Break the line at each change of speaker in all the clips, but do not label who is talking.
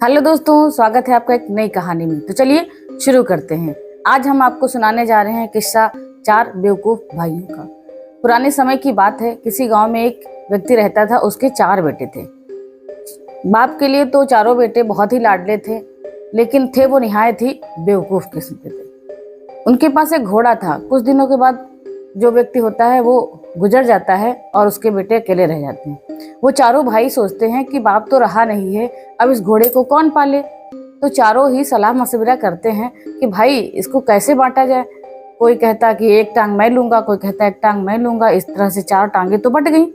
Hello दोस्तों, स्वागत है आपका एक नई कहानी में। तो चलिए शुरू करते हैं। आज हम आपको सुनाने जा रहे हैं किस्सा चार बेवकूफ भाइयों का। पुराने समय की बात है। किसी गांव में एक व्यक्ति रहता था। उसके चार बेटे थे। बाप के लिए तो चारों बेटे बहुत ही लाडले थे, लेकिन थे वो निहायत ही बेवकूफ किस्म के थे। उनके पास एक घोड़ा था। कुछ दिनों के बाद जो व्यक्ति होता है वो गुजर जाता है और उसके बेटे अकेले रह जाते हैं। वो चारों भाई सोचते हैं कि बाप तो रहा नहीं है, अब इस घोड़े को कौन पाले। तो चारों ही सलाह मशविरा करते हैं कि भाई इसको कैसे बांटा जाए। कोई कहता कि एक टांग मैं लूंगा, कोई कहता एक टांग मैं लूंगा। इस तरह से चार टांगे तो बट गई,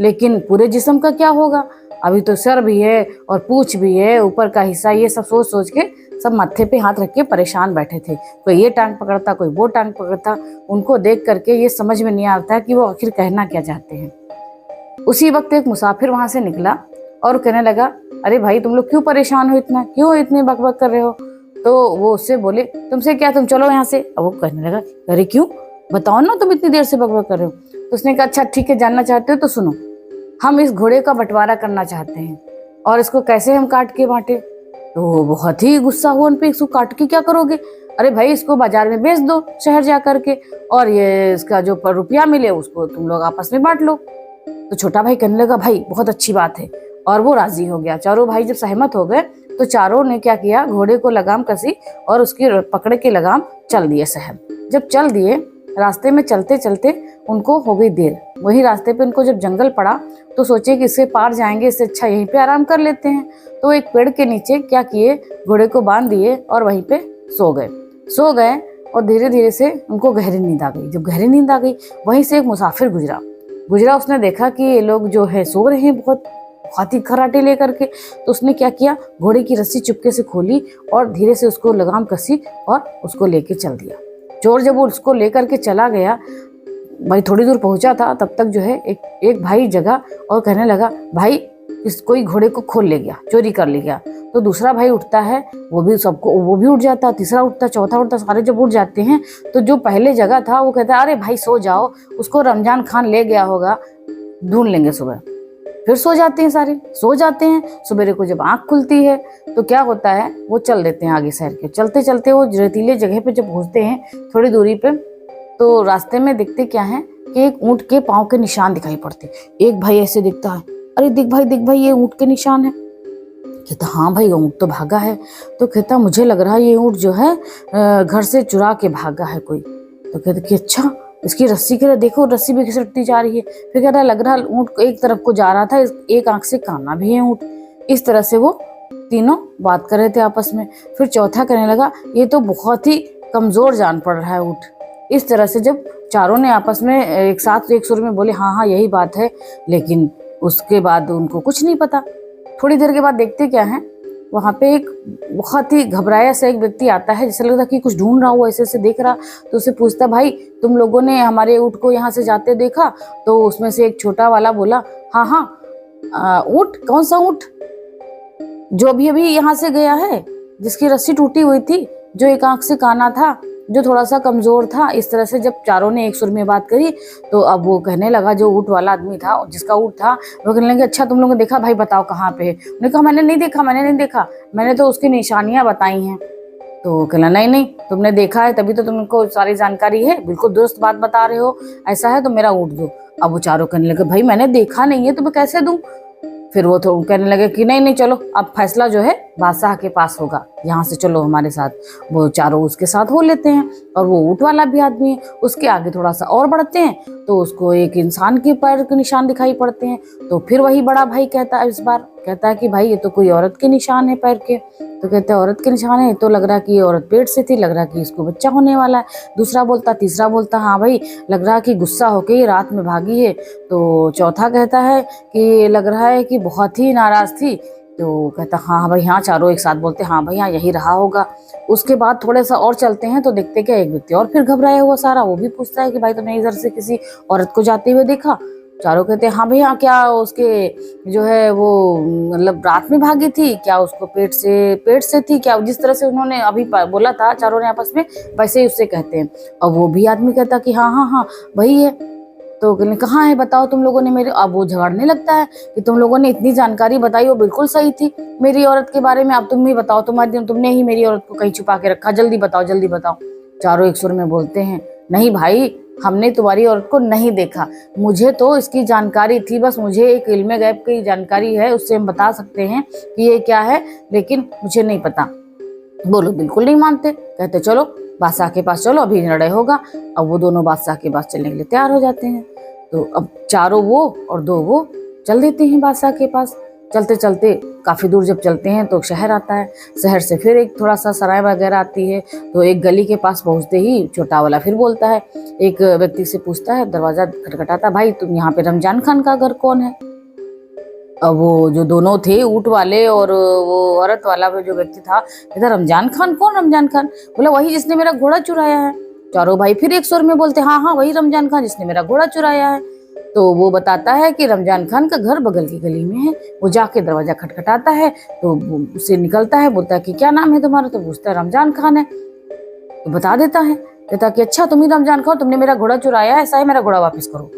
लेकिन पूरे जिस्म का क्या होगा? अभी तो सर भी है और पूंछ भी है, ऊपर का हिस्सा। ये सब सोच सोच के सब माथे पे हाथ रख के परेशान बैठे थे। कोई ये टांग पकड़ता, कोई वो टांग पकड़ता। उनको देख करके ये समझ में नहीं आता कि वो आखिर कहना क्या चाहते हैं। उसी वक्त एक मुसाफिर वहां से निकला और कहने लगा, अरे भाई तुम लोग क्यों परेशान हो इतना, क्यों इतनी बकबक कर रहे हो? तो वो उससे बोले, तुमसे क्या, तुम चलो यहाँ से। अब वो कहने लगा, अरे क्यों, बताओ ना, तुम इतनी देर से बकबक कर रहे हो। तो उसने कहा, अच्छा ठीक है, जानना चाहते हो तो सुनो। हम इस घोड़े का बंटवारा करना चाहते हैं और इसको कैसे हम काट के बांटे। तो वो बहुत ही गुस्सा हुआ उन पे, इसको काट के क्या करोगे? अरे भाई इसको बाजार में बेच दो शहर जा करके, और ये इसका जो रुपया मिले उसको तुम लोग आपस में बांट लो। तो छोटा भाई कहने लगा, भाई बहुत अच्छी बात है, और वो राजी हो गया। चारों भाई जब सहमत हो गए तो चारों ने क्या किया, घोड़े को लगाम कसी और उसकी पकड़ के लगाम चल दिए शहर। जब चल दिए, रास्ते में चलते चलते उनको हो गई देर। वही रास्ते पे उनको जब जंगल पड़ा तो सोचे कि इससे पार जाएंगे, इससे अच्छा यहीं पे आराम कर लेते हैं। तो एक पेड़ के नीचे क्या किए, घोड़े को बांध दिए और वहीं पे सो गए और धीरे धीरे से उनको गहरी नींद आ गई। जब गहरी नींद आ गई, वहीं से एक मुसाफिर गुजरा। उसने देखा कि ये लोग जो है सो रहे हैं बहुत हाथी खराटे लेकर के। तो उसने क्या किया, घोड़े की रस्सी चुपके से खोली और धीरे से उसको लगाम कसी और उसको लेके चल दिया। चोर जब वो उसको लेकर के चला गया, भाई थोड़ी दूर पहुंचा था, तब तक जो है एक भाई जगा और कहने लगा, भाई कोई घोड़े को खोल ले गया, चोरी कर ले गया। तो दूसरा भाई उठता है, वो भी उठ जाता, तीसरा उठता, चौथा उठता, सारे जब उठ जाते हैं तो जो पहले जगह था वो कहता है, अरे भाई सो जाओ, उसको रमजान खान ले गया होगा, ढूंढ लेंगे सुबह। फिर सो जाते हैं, सारे सो जाते हैं। सवेरे को जब आंख खुलती है तो क्या होता है, वो चल देते हैं आगे शहर के। चलते चलते वो रेतीले जगह पे जब पहुंचते हैं थोड़ी दूरी पे, तो रास्ते में दिखते क्या है कि एक ऊंट के पांव के निशान दिखाई पड़ते। एक भाई ऐसे दिखता है, अरे दिख भाई ये ऊंट के निशान है। कहता, हाँ भाई ऊंट तो भागा है। तो कहता, मुझे लग रहा है ये ऊंट जो है घर से चुरा के भागा है कोई। तो कहते कि अच्छा, इसकी रस्सी के देखो, रस्सी भी घिसटती जा रही है। फिर कहता, लग रहा ऊंट एक तरफ को जा रहा था, एक आंख से काना भी है ऊंट। इस तरह से वो तीनों बात कर रहे थे आपस में। फिर चौथा कहने लगा, ये तो बहुत ही कमजोर जान पड़ रहा है ऊंट। इस तरह से जब चारों ने आपस में एक साथ एक सुर में बोले, हाँ हाँ यही बात है, लेकिन उसके बाद उनको कुछ नहीं पता। थोड़ी देर के बाद देखते क्या है, वहां पे एक बहुत ही घबराया सा एक व्यक्ति आता है, जैसे लगता कि कुछ ढूंढ रहा हो, ऐसे ऐसे देख रहा। तो उससे पूछता, भाई तुम लोगों ने हमारे ऊंट को यहाँ से जाते देखा? तो उसमें से एक छोटा वाला बोला, हाँ हाँ, ऊंट? कौन सा ऊंट? जो अभी अभी यहाँ से गया है, जिसकी रस्सी टूटी हुई थी, जो एक आंख से काना था, जो थोड़ा सा कमजोर था। इस तरह से जब चारों ने एक सुर में बात करी तो अब वो कहने लगा, जो ऊंट वाला आदमी था, जिसका ऊंट था, वो कहने लगे, अच्छा तुम लोगों ने देखा, भाई बताओ कहाँ पे है? उन्होंने कहा, मैंने नहीं देखा, मैंने तो उसकी निशानियां बताई हैं। तो कहना, नहीं तुमने देखा है तभी तो तुमको सारी जानकारी है, बिल्कुल दुरुस्त बात बता रहे हो। ऐसा है तो मेरा ऊंट दो। अब वो चारों कहने लगे, भाई मैंने देखा नहीं है तो मैं कैसे दूं? फिर वो तो कहने लगे कि नहीं चलो, अब फैसला जो है बादशाह के पास होगा, यहाँ से चलो हमारे साथ। वो चारों उसके साथ हो लेते हैं और वो ऊंट वाला भी आदमी है। उसके आगे थोड़ा सा और बढ़ते हैं तो उसको एक इंसान के पैर के निशान दिखाई पड़ते हैं। तो फिर वही बड़ा भाई कहता है, इस बार कहता है कि भाई ये तो कोई औरत के निशान है पैर के। तो कहते हैं, औरत के निशान है, तो लग रहा कि ये औरत पेट से थी, लग रहा कि इसको बच्चा होने वाला है। दूसरा बोलता, तीसरा बोलता, हाँ भाई लग रहा कि गुस्सा होके ये रात में भागी है। तो चौथा कहता है कि लग रहा है कि बहुत ही नाराज थी। तो कहता, हाँ भाई हाँ। चारों एक साथ बोलते, हाँ भाई हाँ यही रहा होगा। उसके बाद थोड़ा सा और चलते हैं तो देखते क्या, एक व्यक्ति और फिर घबराया हुआ सारा, वो भी पूछता है कि भाई तुमने इधर से किसी औरत को जाते हुए देखा? चारों कहते हैं, हाँ भैया, क्या उसके जो है वो मतलब रात में भागी थी क्या? उसको पेट से थी क्या? जिस तरह से उन्होंने अभी बोला था चारों ने आपस में, वैसे ही उससे कहते हैं। और वो भी आदमी कहता कि हाँ हाँ हाँ वही है। तो कहने कहाँ है बताओ तुम लोगों ने मेरे, अब वो झगड़ने लगता है कि तुम लोगों ने इतनी जानकारी बताई वो बिल्कुल सही थी मेरी औरत के बारे में, अब तुम ही बताओ, तुमने ही मेरी औरत को कहीं छुपा के रखा, जल्दी बताओ जल्दी बताओ। चारों एक सुर में बोलते हैं नहीं भाई, हमने तुम्हारी औरत को नहीं देखा, मुझे तो इसकी जानकारी थी, बस मुझे एक इल्म गैब की जानकारी है, उससे हम बता सकते हैं कि ये क्या है, लेकिन मुझे नहीं पता। बोलो बिल्कुल नहीं मानते, कहते चलो बादशाह के पास चलो, अभी निर्णय होगा। अब वो दोनों बादशाह के पास चलने के लिए तैयार हो जाते हैं। तो अब चारों वो और दो वो चल देते हैं बादशाह के पास। चलते चलते काफ़ी दूर जब चलते हैं तो शहर आता है, शहर से फिर एक थोड़ा सा सराय वगैरह आती है। तो एक गली के पास पहुंचते ही छोटा वाला फिर बोलता है, एक व्यक्ति से पूछता है, दरवाज़ा खटखटाता, भाई तुम यहाँ पे रमजान खान का घर कौन है? अब वो जो दोनों थे, ऊँट वाले और वो औरत वाला जो व्यक्ति था, कहता रमजान खान कौन? रमजान खान? बोला वही जिसने मेरा घोड़ा चुराया है। चारों भाई फिर एक सुर में बोलते हाँ हाँ वही रमजान खान जिसने मेरा घोड़ा चुराया है। तो वो बताता है कि रमजान खान का घर बगल की गली में है। वो जाके दरवाजा खटखटाता है तो उससे निकलता है, बोलता है कि क्या नाम है तुम्हारा? तो पूछता है रमजान खान है। तो बता देता है, कहता कि अच्छा तुम ही रमजान खान, तुमने मेरा घोड़ा चुराया है, ऐसा है मेरा घोड़ा वापस करो।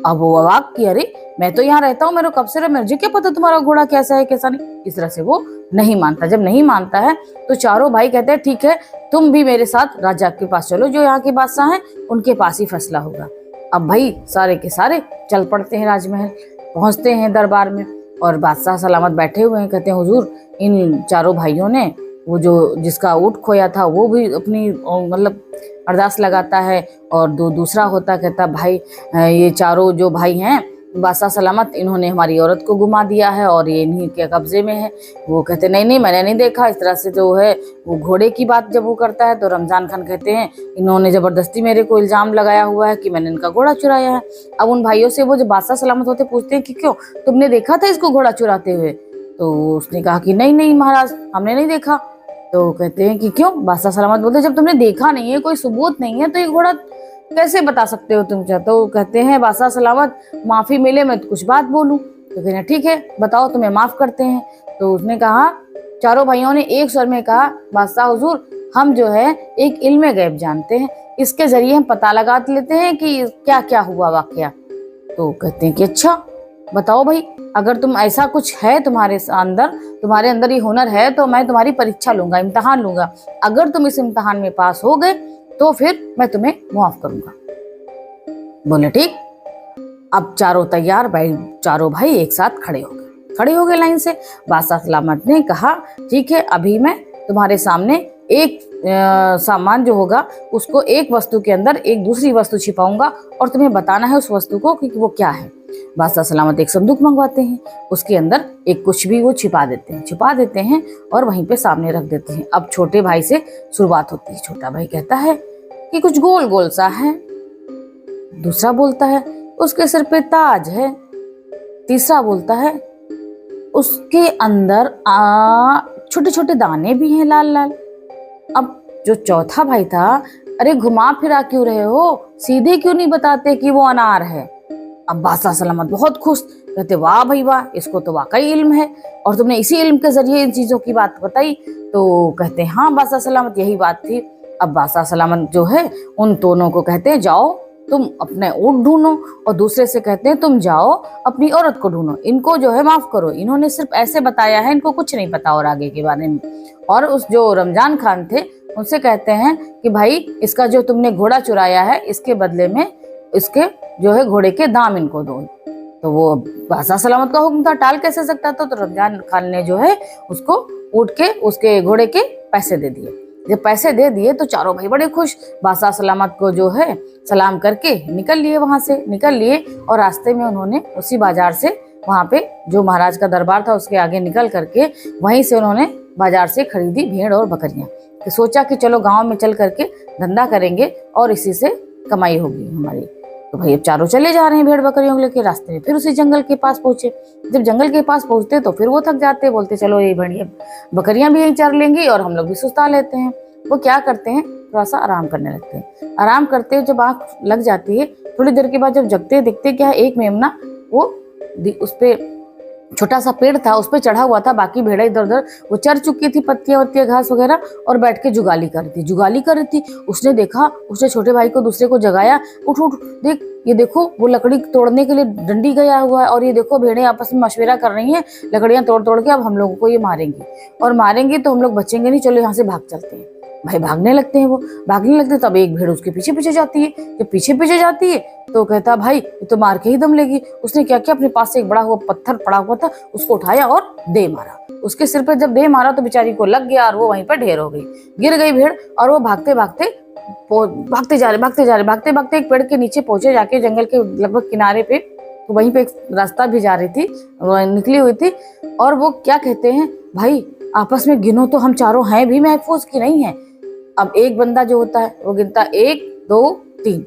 अब वो अवाक कि अरे मैं तो यहाँ रहता हूँ, मेरे कब से मुझे क्या पता तुम्हारा घोड़ा कैसा है कैसा नहीं। इस तरह से वो नहीं मानता। जब नहीं मानता है तो चारों भाई कहते हैं ठीक है तुम भी मेरे साथ राजा के पास चलो, जो यहाँ के बादशाह हैं उनके पास ही फैसला होगा। अब भाई सारे के सारे चल पड़ते हैं राजमहल, पहुंचते हैं दरबार में और बादशाह सलामत बैठे हुए हैं। कहते हैं हुजूर इन चारों भाइयों ने वो जो जिसका ऊँट खोया था वो भी अपनी मतलब अरदास लगाता है, और दूसरा होता कहता भाई ये चारों जो भाई हैं बादशाह सलामत, इन्होंने हमारी औरत को गुमा दिया है और ये इन्हीं के कब्जे में है। वो कहते नहीं नहीं मैंने नहीं देखा। इस तरह से जो है वो घोड़े की बात जब वो करता है तो रमजान खान कहते हैं इन्होंने ज़बरदस्ती मेरे को इल्ज़ाम लगाया हुआ है कि मैंने इनका घोड़ा चुराया है। अब उन भाइयों से वो जो बादशाह सलामत होते पूछते हैं कि क्यों तुमने देखा था इसको घोड़ा चुराते हुए? तो उसने कहा कि नहीं नहीं महाराज हमने नहीं देखा। तो कहते हैं कि क्यों? बादशाह सलामत बोलते जब तुमने देखा नहीं है, कोई सबूत नहीं है, तो ये घोड़ा कैसे बता सकते हो तुम? तो कहते हैं बादशाह सलामत माफी मिले मैं तो कुछ बात बोलूं। तो कहते हैं ठीक है बताओ तुम्हें माफ करते हैं। तो उसने कहा, चारों भाइयों ने एक स्वर में कहा बादशाह हुजूर हम जो है एक इल्म गैब जानते हैं, इसके जरिए हम पता लगा लेते हैं कि क्या क्या हुआ वाकया। तो कहते हैं कि अच्छा बताओ भाई, अगर तुम ऐसा कुछ है तुम्हारे अंदर ये हुनर है तो मैं तुम्हारी परीक्षा लूंगा, इम्तिहान लूंगा। अगर तुम इस इम्तिहान में पास हो गए तो फिर मैं तुम्हें माफ करूंगा। बोले ठीक। अब चारों तैयार, भाई चारों भाई एक साथ खड़े हो गए लाइन से। बादशाह सलामत ने कहा ठीक है अभी मैं तुम्हारे सामने एक सामान जो होगा उसको एक वस्तु के अंदर एक दूसरी वस्तु छिपाऊंगा और तुम्हें बताना है उस वस्तु को कि वो क्या है। बादशाह सलामत एक संदूक मंगवाते हैं, उसके अंदर एक कुछ भी वो छिपा देते हैं और वहीं पे सामने रख देते हैं। अब छोटे भाई से शुरुआत होती है। छोटा भाई कहता है कि कुछ गोल गोल सा है। दूसरा बोलता है उसके सिर पे ताज है। तीसरा बोलता है उसके अंदर छोटे छोटे दाने भी हैं लाल लाल। अब जो चौथा भाई था, अरे घुमा फिरा क्यों रहे हो, सीधे क्यों नहीं बताते कि वो अनार है? अब बादशाह सलामत बहुत खुश, कहते वाह भाई वाह, इसको तो वाकई इल्म है और तुमने इसी इल्म के जरिए इन चीजों की बात बताई। तो कहते हाँ बादशाह सलामत यही बात थी। अब बादशाह सलामत जो है उन दोनों को कहते हैं जाओ तुम अपने ऊँट ढूंढो, और दूसरे से कहते हैं तुम जाओ अपनी औरत को ढूंढो, इनको जो है माफ करो, इन्होंने सिर्फ ऐसे बताया है, इनको कुछ नहीं पता और आगे के बारे में। और उस जो रमजान खान थे उनसे कहते हैं कि भाई इसका जो तुमने घोड़ा चुराया है इसके बदले में इसके जो है घोड़े के दाम इनको दो। तो वो बादशाह सलामत का हुक्म था, टाल कैसे सकता था? तो रमजान खान ने जो है उसको ऊँट के उसके घोड़े के पैसे दे दिए। जब पैसे दे दिए तो चारों भाई बड़े खुश, बादशाह सलामत को जो है सलाम करके निकल लिए और रास्ते में उन्होंने उसी बाजार से वहाँ पे जो महाराज का दरबार था उसके आगे निकल करके वहीं से उन्होंने बाजार से खरीदी भेड़ और बकरियां। तो सोचा कि चलो गांव में चल करके धंधा करेंगे और इसी से कमाई होगी हमारी। तो भाई अब चारों चले जा रहे हैं भेड़ बकरियों को लेके। रास्ते में फिर उसी जंगल के पास पहुंचे। जब जंगल के पास पहुंचते तो फिर वो थक जाते, बोलते चलो ये भेड़िया बकरियां भी यहीं चर लेंगी और हम लोग भी सुस्ता लेते हैं। वो क्या करते हैं, थोड़ा सा आराम करने लगते हैं। आराम करते जब आँख लग जाती है, थोड़ी देर के बाद जब जगते देखते क्या एक मेमना वो उस पे छोटा सा पेड़ था, उस पे चढ़ा हुआ था। बाकी भेड़ें इधर उधर वो चर चुकी थी, पत्तियां वत्तियां घास वगैरह, और बैठ के जुगाली कर रही थी। उसने देखा, उसने छोटे भाई को दूसरे को जगाया, उठ उठ देख, ये देखो वो लकड़ी तोड़ने के लिए डंडी गया हुआ है, और ये देखो भेड़ें आपस में मशवरा कर रही हैं, लकड़ियां तोड़ तोड़ के अब हम लोगों को ये मारेंगी, और मारेंगे तो हम लोग बचेंगे नहीं, चलो यहाँ से भाग चलते हैं। भाई भागने लगते हैं, वो भागने लगते, तब एक भेड़ उसके पीछे पीछे जाती है। जब पीछे पीछे जाती है तो कहता भाई ये तो मार के ही दम लेगी। उसने क्या किया, अपने पास से एक बड़ा हुआ पत्थर पड़ा हुआ था, उसको उठाया और दे मारा। उसके सिर पे जब दे मारा तो बेचारी को लग गया, और वो वहीं पर ढेर हो गई, गिर गई भेड़। और वो भागते भागते एक पेड़ के नीचे पहुंचे, जाके जंगल के लगभग किनारे पे, तो वहीं पे एक रास्ता भी जा रही थी, निकली हुई थी। और वो क्या कहते हैं, भाई आपस में गिनो तो हम चारों हैं भी महफूज की नहीं है। अब एक बंदा जो होता है वो गिनता 1 2 3,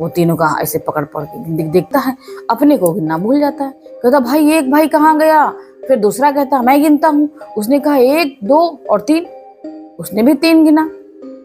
वो तीनों का ऐसे पकड़ पकड़ के देखता है, अपने को गिनना भूल जाता है। कहता भाई एक भाई कहाँ गया? फिर दूसरा कहता मैं गिनता हूँ। उसने कहा 1 2 और 3, उसने भी 3 गिना।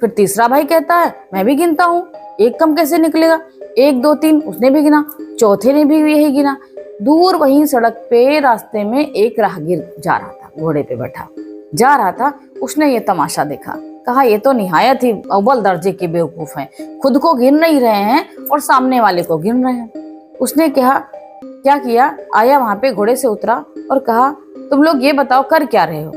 फिर तीसरा भाई कहता है मैं भी गिनता हूँ, एक कम कैसे निकलेगा? 1 2 3, उसने भी गिना। चौथे ने भी यही गिना। दूर वहीं सड़क पे रास्ते में एक राहगीर जा रहा था, घोड़े पे बैठा जा रहा था। उसने ये तमाशा देखा, कहा ये तो निहायत ही अव्वल दर्जे के बेवकूफ हैं, खुद को गिन नहीं रहे हैं और सामने वाले को गिन रहे हैं। उसने कहा क्या किया, आया वहां पे, घोड़े से उतरा और कहा तुम लोग ये बताओ कर क्या रहे हो?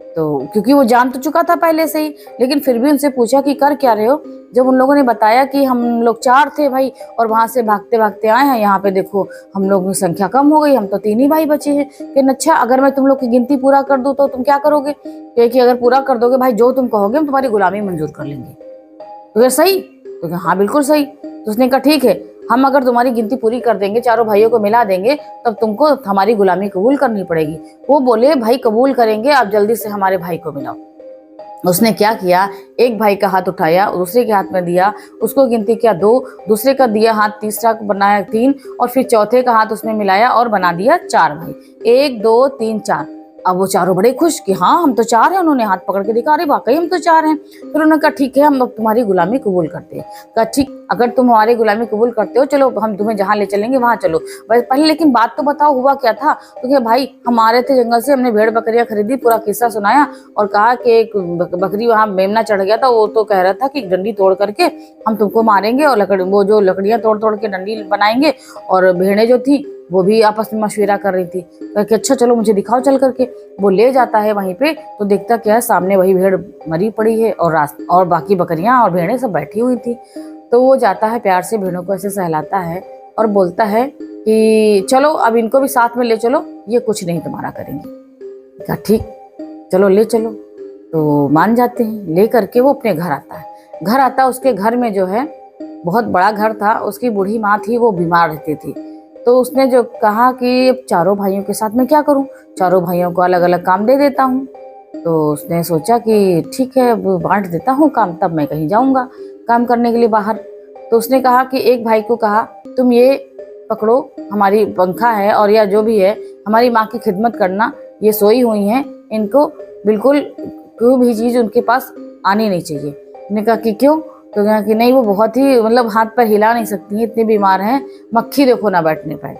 तो क्योंकि वो जान तो चुका था पहले से ही, लेकिन फिर भी उनसे पूछा कि कर क्या रहे हो। जब उन लोगों ने बताया कि हम लोग 4 थे भाई, और वहां से भागते भागते आए हैं, यहाँ पे देखो हम लोग की संख्या कम हो गई, हम तो 3 ही भाई बचे हैं। कि अच्छा अगर मैं तुम लोग की गिनती पूरा कर दूं तो तुम क्या करोगे? कि अगर पूरा कर दोगे भाई, जो तुम कहोगे हम तुम्हारी गुलामी मंजूर कर लेंगे। तो क्या सही? तो हाँ बिल्कुल सही। तो उसने कहा ठीक है, हम अगर तुम्हारी गिनती पूरी कर देंगे, चारों भाइयों को मिला देंगे, तब तुमको हमारी गुलामी कबूल करनी पड़ेगी। वो बोले भाई कबूल करेंगे, आप जल्दी से हमारे भाई को मिलाओ। उसने क्या किया, एक भाई का हाथ उठाया, दूसरे के हाथ में दिया, उसको गिनती किया 2, दूसरे का दिया हाथ, तीसरा को बनाया 3, और फिर चौथे का हाथ उसमें मिलाया और बना दिया 4 भाई। 1 2 3 4। अब वो चारों बड़े खुश कि हाँ हम तो 4 हैं। उन्होंने हाथ पकड़ के दिखा, अरे वाकई हम तो 4 हैं। फिर उन्होंने कहा ठीक है, हम अब तुम्हारी गुलामी कबूल करते हैं। कहा ठीक, अगर तुम हमारी गुलामी कबूल करते हो, चलो हम तुम्हें जहाँ ले चलेंगे वहाँ चलो। पहले लेकिन बात तो बताओ हुआ क्या था? तो क्या भाई, हम आ रहे थे जंगल से, हमने भेड़ बकरियां खरीदी, पूरा किस्सा सुनाया, और कहा कि एक बकरी वहाँ मेमना चढ़ गया था, वो तो कह रहा था कि डंडी तोड़ करके हम तुमको मारेंगे, और वो जो लकड़ियां तोड़ तोड़ के डंडी बनाएंगे। और भेड़ें जो थी वो भी आपस में मशवरा कर रही थी कि अच्छा चलो मुझे दिखाओ चल करके। वो ले जाता है वहीं पे, तो देखता क्या है, सामने वही भेड़ मरी पड़ी है, और बाकी बकरियां और भेड़ें सब बैठी हुई थी। तो वो जाता है, प्यार से भेड़ों को ऐसे सहलाता है और बोलता है कि चलो अब इनको भी साथ में ले चलो, ये कुछ नहीं तुम्हारा करेंगे। कहा ठीक, चलो ले चलो। तो मान जाते हैं, ले करके वो अपने घर आता है। घर आता, उसके घर में जो है बहुत बड़ा घर था, उसकी बूढ़ी माँ थी, वो बीमार रहती थी। तो उसने जो कहा कि अब चारों भाइयों के साथ मैं क्या करूं, चारों भाइयों को अलग अलग काम दे देता हूं। तो उसने सोचा कि ठीक है, अब बांट देता हूं काम, तब मैं कहीं जाऊंगा काम करने के लिए बाहर। तो उसने कहा कि एक भाई को कहा तुम ये पकड़ो, हमारी पंखा है और या जो भी है, हमारी माँ की खिदमत करना, ये सोई हुई हैं, इनको बिल्कुल कोई भी चीज़ उनके पास आनी नहीं चाहिए। मैंने कहा कि क्यों? तो कहा कि नहीं, वो बहुत ही मतलब हाथ पर हिला नहीं सकती हैं, इतनी बीमार हैं, मक्खी देखो ना बैठने पाए।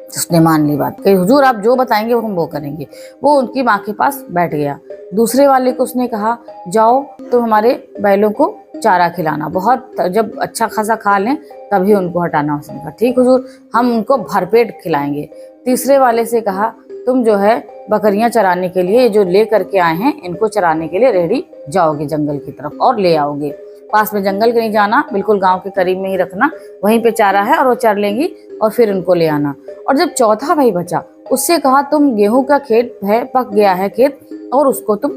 उसने मान ली बात, कि हुजूर आप जो बताएंगे वो हम वो करेंगे। वो उनकी माँ के पास बैठ गया। दूसरे वाले को उसने कहा जाओ तो हमारे बैलों को चारा खिलाना, बहुत जब अच्छा खासा खा लें तभी उनको हटाना। उसने कहा ठीक हुजूर, हम उनको भरपेट खिलाएंगे। तीसरे वाले से कहा तुम जो है बकरियां चराने के लिए जो ले करके आए हैं, इनको चराने के लिए रेडी जाओगे जंगल की तरफ और ले आओगे। पास में जंगल के नहीं जाना, बिल्कुल गांव के करीब में ही रखना, वहीं पे चारा है और वो चर लेंगी और फिर उनको ले आना। और जब चौथा भाई बचा, उससे कहा तुम गेहूं का खेत है, पक गया है खेत, और उसको तुम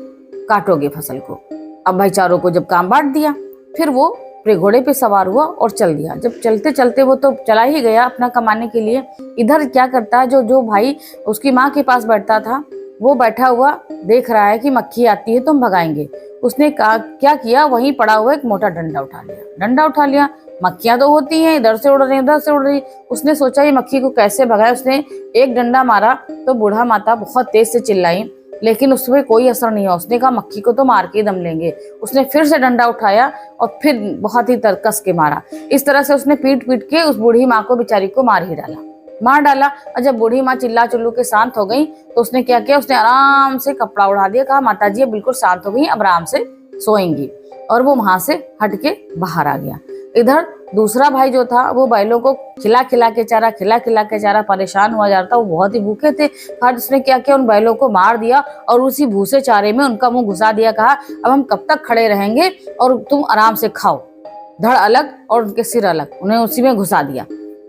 काटोगे फसल को। अब भाई चारों को जब काम बांट दिया, फिर वो अपने घोड़े पे सवार हुआ और चल दिया। जब चलते चलते वो तो चला ही गया अपना कमाने के लिए, इधर क्या करता है, जो भाई उसकी माँ के पास बैठता था, वो बैठा हुआ देख रहा है कि मक्खी आती है तो हम भगाएंगे। उसने क्या किया, वहीं पड़ा हुआ एक मोटा डंडा उठा लिया। मक्खियां तो होती हैं, इधर से उड़ रही, उधर से उड़ रही। उसने सोचा ये मक्खी को कैसे भगाए। उसने एक डंडा मारा तो बूढ़ा माता बहुत तेज से चिल्लाई, लेकिन उसमें कोई असर नहीं हुआ। उसने कहा मक्खी को तो मार के दम लेंगे। उसने फिर से डंडा उठाया और फिर बहुत ही तरकस के मारा। इस तरह से उसने पीट पीट के उस बूढ़ी माँ को बेचारी को मार ही डाला। मार डाला। और जब बूढ़ी माँ चिल्ला चिल्लू के शांत हो गई तो उसने क्या किया, उसने आराम से कपड़ा उड़ा दिया, कहा माता जी बिल्कुल शांत हो गई, अब आराम से सोएंगी। और वो वहां से हट के बाहर आ गया। इधर दूसरा भाई जो था वो बैलों को खिला खिला के चारा परेशान हुआ जा रहा था, वो बहुत ही भूखे थे। फिर उसने क्या किया, उन बैलों को मार दिया और उसी भूसे चारे में उनका मुंह घुसा दिया। कहा अब हम कब तक खड़े रहेंगे और तुम आराम से खाओ। धड़ अलग और उनके सिर अलग, उन्हें उसी में घुसा दिया।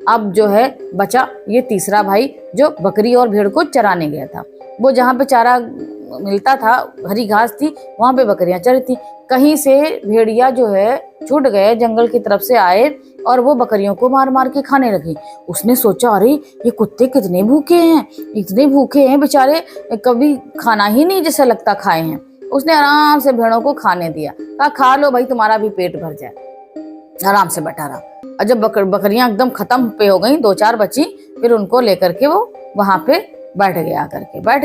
अब जो है बचा ये तीसरा भाई जो बकरी और भेड़ को चराने गया था। वो जहाँ पे चारा मिलता था, हरी घास थी, वहां पे बकरियां चर थी। कहीं से भेड़िया जो है छूट गए, जंगल की तरफ से आए और वो बकरियों को मार मार के खाने लगी। उसने सोचा अरे ये कुत्ते कितने भूखे हैं, इतने भूखे हैं बेचारे, कभी खाना ही नहीं जैसा लगता खाए हैं। उसने आराम से भेड़ों को खाने दिया, कहा खा लो भाई तुम्हारा भी पेट भर जाए। आराम से बैठा रहा। और जब बकरियां एकदम खत्म पे हो गई, 2-4 बची, फिर उनको लेकर के वो वहां पे बैठ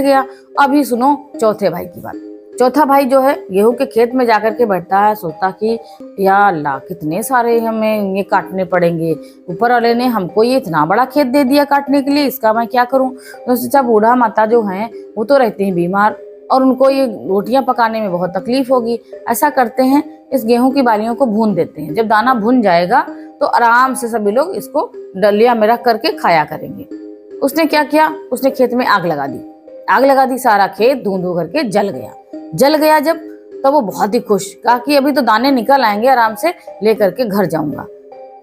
गया। अभी सुनो चौथे भाई की बात। चौथा भाई जो है गेहूं के खेत में जाकर के बैठता है, सोचता कि या अल्लाह कितने सारे हमें ये काटने पड़ेंगे, ऊपर वाले ने हमको ये इतना बड़ा खेत दे दिया काटने के लिए, इसका मैं क्या करूं। तो सोचा बूढ़ा माता जो हैं वो तो रहते हैं बीमार और उनको ये रोटियां पकाने में बहुत तकलीफ होगी। ऐसा करते हैं इस गेहूं की बालियों को भून देते हैं, जब दाना भुन जाएगा तो आराम से सभी लोग इसको डलिया में रख करके खाया करेंगे। उसने क्या किया, उसने खेत में आग लगा दी, सारा खेत धुंध धू करके जल गया। जब तो वो बहुत ही खुश, कहा कि अभी तो दाने निकल आएंगे, आराम से लेकर के घर जाऊंगा।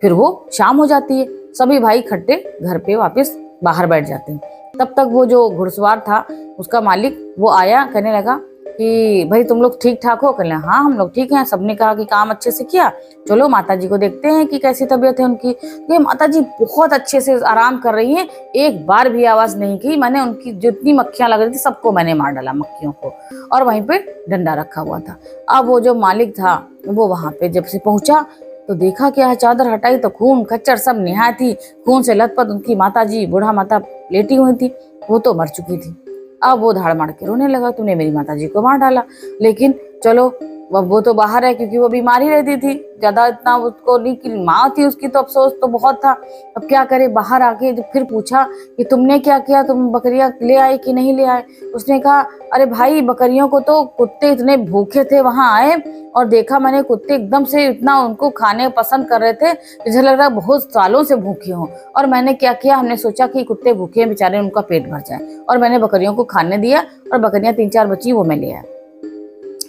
फिर वो शाम हो जाती है, सभी भाई इकट्ठे घर पे वापस बाहर बैठ जाते हैं। तब तक वो जो घुड़सवार था उसका मालिक वो आया, कहने लगा कि भाई तुम लोग ठीक ठाक हो? कहने हाँ हम लोग ठीक हैं। सबने कहा कि काम अच्छे से किया, चलो माता जी को देखते हैं कि कैसी तबीयत है उनकी। तो माता जी बहुत अच्छे से आराम कर रही हैं, एक बार भी आवाज नहीं की। मैंने उनकी जितनी मक्खियां लग रही थी सबको मैंने मार डाला, मक्खियों को, और वहीं पे डंडा रखा हुआ था। अब वो जो मालिक था वो वहां पे जब से पहुंचा तो देखा क्या, चादर हटाई तो खून खच्चर सब निहाय थी, खून से लथपथ उनकी माता जी, बूढ़ा माता लेटी हुई थी, वो तो मर चुकी थी। अब वो धाड़ मार के रोने लगा, तूने मेरी माता जी को मार डाला। लेकिन चलो वो तो बाहर है क्योंकि वो बीमारी रहती थी, ज्यादा इतना उसको नहीं कि माँ थी उसकी तो अफसोस तो बहुत था। अब क्या करे, बाहर आके फिर पूछा कि तुमने क्या किया, तुम बकरियां ले आए कि नहीं ले आए। उसने कहा अरे भाई बकरियों को तो कुत्ते इतने भूखे थे, वहां आए और देखा मैंने कुत्ते एकदम से इतना उनको खाने पसंद कर रहे थे, मुझे लग रहा बहुत सालों से भूखे हों। और मैंने क्या किया, हमने सोचा कि कुत्ते भूखे हैं बेचारे, उनका पेट भर जाए, और मैंने बकरियों को खाने दिया और बकरियां 3-4 बची वो मैं ले आया।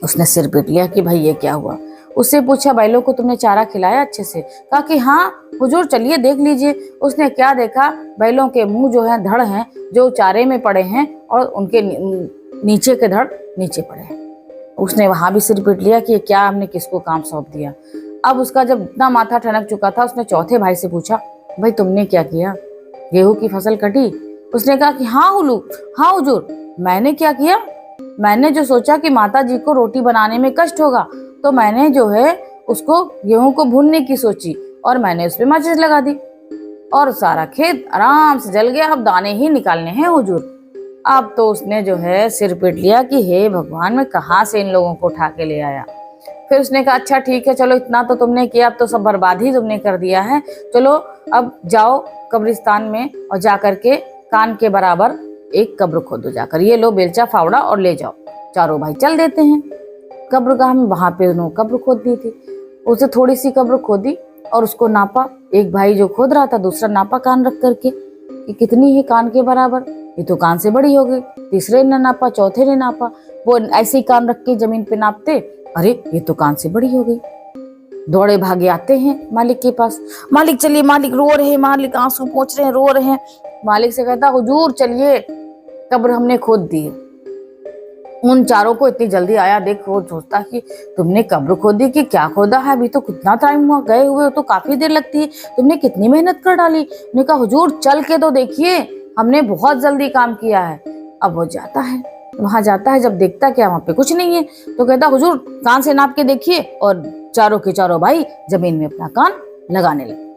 उसने सिर पीट लिया कि भाई ये क्या हुआ। उससे पूछा बैलों को तुमने चारा खिलाया अच्छे से? कहा कि हाँ हुजूर चलिए देख लीजिए। उसने क्या देखा, बैलों के मुंह जो है धड़ हैं जो चारे में पड़े हैं और उनके नीचे के धड़ नीचे पड़े हैं। उसने वहां भी सिर पीट लिया कि क्या हमने किसको काम सौंप दिया। अब उसका जब इतना माथा ठनक चुका था, उसने चौथे भाई से पूछा भाई तुमने क्या किया, गेहूं की फसल कटी? उसने कहा कि हाँ हुजूर, मैंने क्या किया, मैंने जो सोचा कि माता जी को रोटी बनाने में कष्ट होगा तो मैंने जो है उसको गेहूं को भूनने की सोची और मैंने उस पर माचिस लगा दी और सारा खेत आराम से जल गया। अब दाने ही निकालने हैं हुजूर। अब तो उसने जो है सिर पीट लिया कि हे भगवान, मैं कहाँ से इन लोगों को उठा के ले आया। फिर उसने कहा अच्छा ठीक है, चलो इतना तो तुमने किया, अब तो सब बर्बाद ही तुमने कर दिया है, चलो अब जाओ कब्रिस्तान में और जाकर के कान के बराबर एक कब्र खोदो, जाकर ये लो बेलचा फावड़ा और ले जाओ। चारों भाई चल देते हैं कब्रगाह में। वहां पे उन्होंने कब्र खोद दी थी, उसे थोड़ी सी कब्र खोदी और उसको नापा। एक भाई जो खोद रहा था दूसरा नापा कान रख करके कि कितनी है कान के बराबर, ये तो कान से बड़ी हो गई। तीसरे ने नापा, चौथे ने नापा, वो ऐसे ही कान रख के जमीन पे नापते, अरे ये तो कान से बड़ी हो गई। दौड़े भागे आते हैं मालिक के पास, मालिक चलिए, मालिक रो रहे हैं, मालिक आंसू पोंछ रहे हैं, रो रहे हैं। मालिक से कहता हुजूर चलिए, कब्र हमने खोद दी। उन चारों को इतनी जल्दी आया देख वो सोचता कि तुमने कब्र खोदी कि क्या खोदा है, अभी तो कितना टाइम हुआ, गए हुए तो काफी देर लगती है, तुमने कितनी मेहनत कर डाली। उन्होंने कहा हुजूर चल के तो देखिए, हमने बहुत जल्दी काम किया है। अब वो जाता है, वहां जाता है, जब देखता क्या वहां पे कुछ नहीं है तो कहता हुजूर कान से नाप के देखिए, और चारों के चारों भाई जमीन में अपना कान लगाने लगे।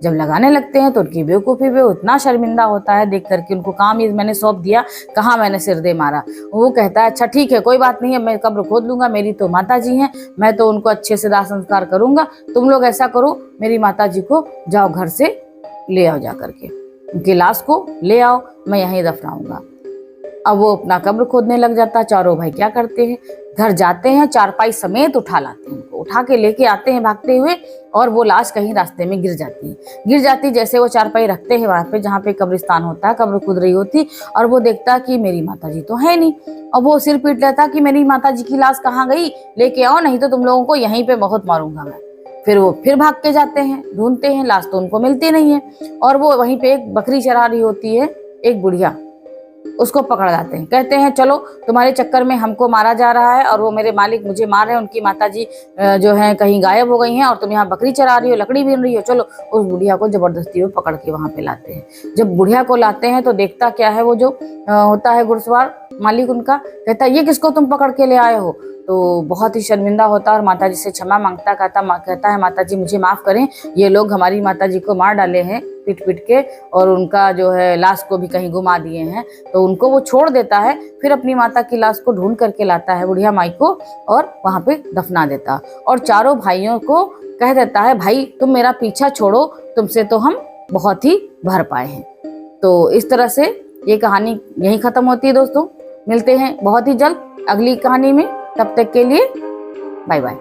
जब लगाने लगते हैं तो उनकी बेवकूफ़ी पे उतना शर्मिंदा होता है देख करके, उनको काम ये मैंने सौंप दिया, कहाँ मैंने सिर दे मारा। वो कहता है अच्छा ठीक है कोई बात नहीं है, मैं कब्र खोद लूंगा, मेरी तो माता जी हैं, मैं तो उनको अच्छे से दाह संस्कार करूंगा, तुम लोग ऐसा करो मेरी माता जी को जाओ घर से ले आओ जा करके। उनकी लाश को ले आओ, मैं यहीं दफनाऊंगा। अब वो अपना कब्र खोदने लग जाता। चारों भाई क्या करते हैं, घर जाते हैं, चारपाई समेत उठा लाते हैं, उनको उठा के लेके आते हैं भागते हुए, और वो लाश कहीं रास्ते में गिर जाती है। गिर जाती जैसे वो चारपाई रखते हैं वहां पे जहाँ पे कब्रिस्तान होता है, कब्र खुद रही होती, और वो देखता कि मेरी माताजी तो है नहीं। और वो सिर पीट लेता कि मेरी माताजी की लाश कहाँ गई, लेके आओ, नहीं तो तुम लोगों को यहीं पे बहुत मारूंगा मैं। फिर वो फिर भाग के जाते हैं, ढूंढते हैं, लाश तो उनको मिलती नहीं है। और वो वहीं पे एक बकरी चरा रही होती है एक बुढ़िया, उसको पकड़ लाते हैं, कहते हैं चलो तुम्हारे चक्कर में हमको मारा जा रहा है और वो मेरे मालिक मुझे मार रहे हैं, उनकी माताजी जो है कहीं गायब हो गई हैं और तुम यहाँ बकरी चरा रही हो, लकड़ी बीन रही हो, चलो। उस बुढ़िया को जबरदस्ती वो पकड़ के वहां पे लाते हैं। जब बुढ़िया को लाते हैं तो देखता क्या है, वो जो होता है घुड़सवार मालिक उनका, कहता है ये किसको तुम पकड़ के ले आए हो। तो बहुत ही शर्मिंदा होता है और माताजी से क्षमा मांगता, कहता है माताजी मुझे माफ करें, ये लोग हमारी माताजी को मार डाले हैं पीट पीट के, और उनका जो है लाश को भी कहीं घुमा दिए हैं। तो उनको वो छोड़ देता है, फिर अपनी माता की लाश को ढूंढ करके लाता है बुढ़िया माई को और वहां पे दफना देता, और चारों भाइयों को कह देता है भाई तुम मेरा पीछा छोड़ो, तुमसे तो हम बहुत ही भर पाए हैं। तो इस तरह से ये कहानी यहीं खत्म होती है दोस्तों। मिलते हैं बहुत ही जल्द अगली कहानी में, तब तक के लिए बाय बाय।